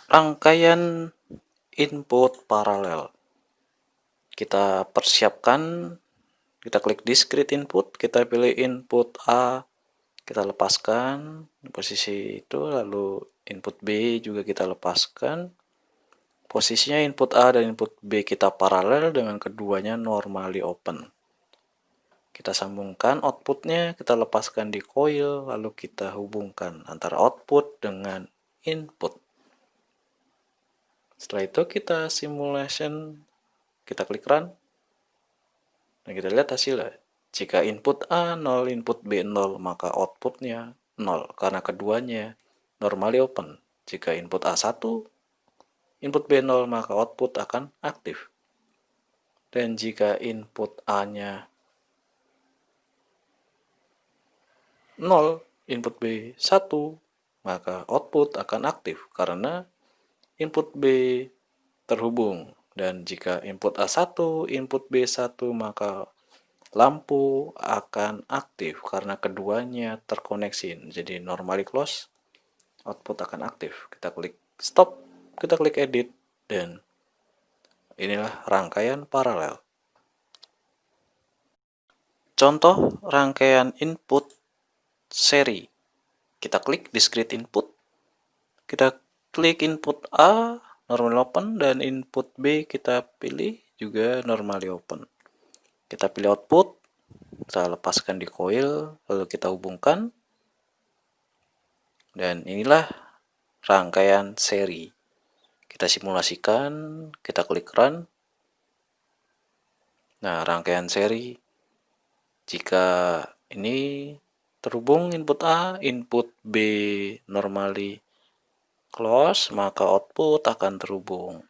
Rangkaian input paralel. Kita persiapkan, kita klik discrete input, kita pilih input A, kita lepaskan di posisi itu, lalu input B juga kita lepaskan. Posisinya input A dan input B kita paralel dengan keduanya normally open. Kita sambungkan outputnya, kita lepaskan di coil, lalu kita hubungkan antara output dengan input. Setelah itu kita simulation, kita klik run, dan kita lihat hasilnya. Jika input A 0, input B 0, maka outputnya 0, karena keduanya normally open. Jika input A 1, input B 0, maka output akan aktif. Dan jika input A-nya 0, input B 1, maka output akan aktif karena input B terhubung. Dan jika input A1, input B1, maka lampu akan aktif karena keduanya terkoneksi. Jadi normally close, output akan aktif. Kita klik stop, kita klik edit, dan inilah rangkaian paralel. Contoh rangkaian input seri. Kita klik discrete input, kita klik input A, normally open, dan input B kita pilih juga normally open. Kita pilih output, kita lepaskan di coil, lalu kita hubungkan, dan inilah rangkaian seri. Kita simulasikan, kita klik run. Nah, rangkaian seri, jika ini terhubung input A, input B normally close, maka output akan terhubung.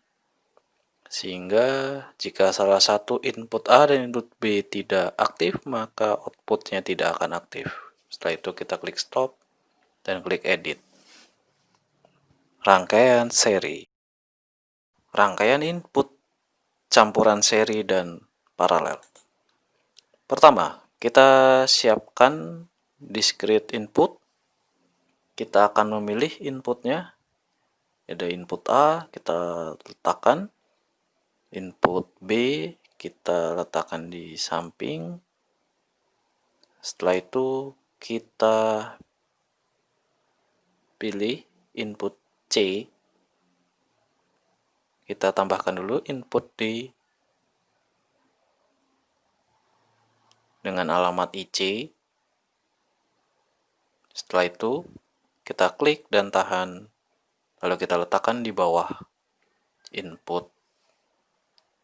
Sehingga jika salah satu input A dan input B tidak aktif, maka outputnya tidak akan aktif. Setelah itu kita klik stop dan klik edit. Rangkaian seri. Rangkaian input campuran seri dan paralel. Pertama, kita siapkan discrete input. Kita akan memilih inputnya. Ada input A, kita letakkan. Input B, kita letakkan di samping. Setelah itu, kita pilih input C. Kita tambahkan dulu input D dengan alamat IC. Setelah itu, kita klik dan tahan, lalu kita letakkan di bawah input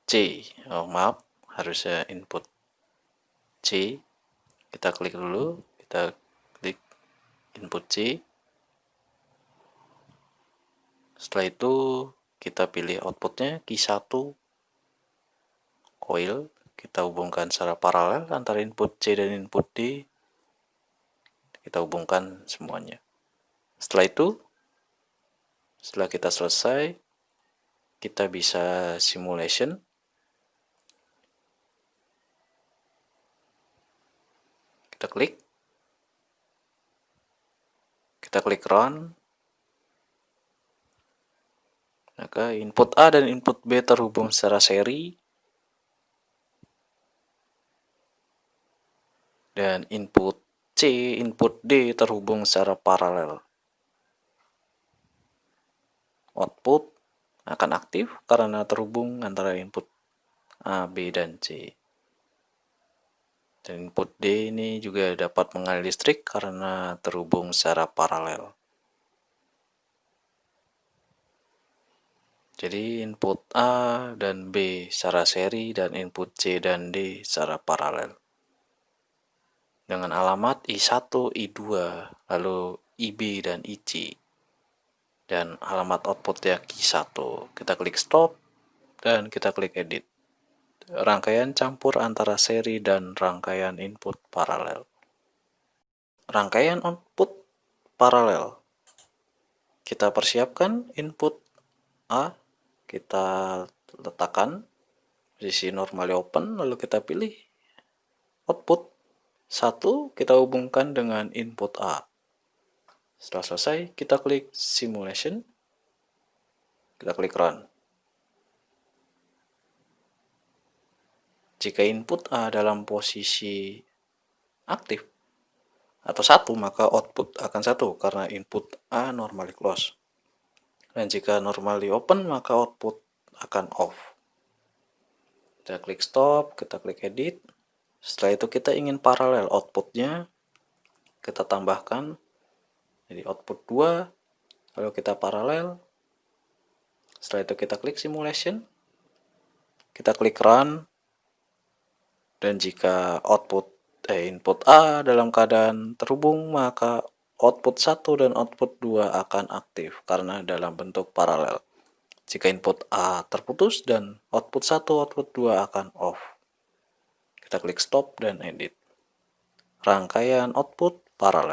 C. Oh, maaf, harusnya input C. Kita klik dulu, kita klik input C. Setelah itu, kita pilih outputnya key 1 coil. Kita hubungkan secara paralel antara input C dan input D. Kita hubungkan semuanya. Setelah itu, setelah kita selesai, kita bisa simulation. Kita klik run. Maka input A dan input B terhubung secara seri. Dan input C, input D terhubung secara paralel. Output akan aktif karena terhubung antara input A, B, dan C. Dan input D ini juga dapat mengalir listrik karena terhubung secara paralel. Jadi input A dan B secara seri dan input C dan D secara paralel. Dengan alamat I1, I2, lalu IB dan IC. Dan alamat outputnya Q1. Kita klik stop dan kita klik edit. Rangkaian campur antara seri dan rangkaian input paralel. Rangkaian output paralel. Kita persiapkan input A, kita letakkan posisi normally open, lalu kita pilih output 1, kita hubungkan dengan input A. Setelah selesai, kita klik simulation. Kita klik run. Jika input A dalam posisi aktif atau 1, maka output akan 1 karena input A normally close. Dan jika normally open, maka output akan off. Kita klik stop, kita klik edit. Setelah itu kita ingin paralel outputnya, kita tambahkan jadi output 2, lalu kita paralel. Setelah itu kita klik simulation, kita klik run, dan jika input A dalam keadaan terhubung, maka output 1 dan output 2 akan aktif karena dalam bentuk paralel. Jika input A terputus dan output 1, output 2 akan off. Kita klik stop dan edit. Rangkaian output paralel.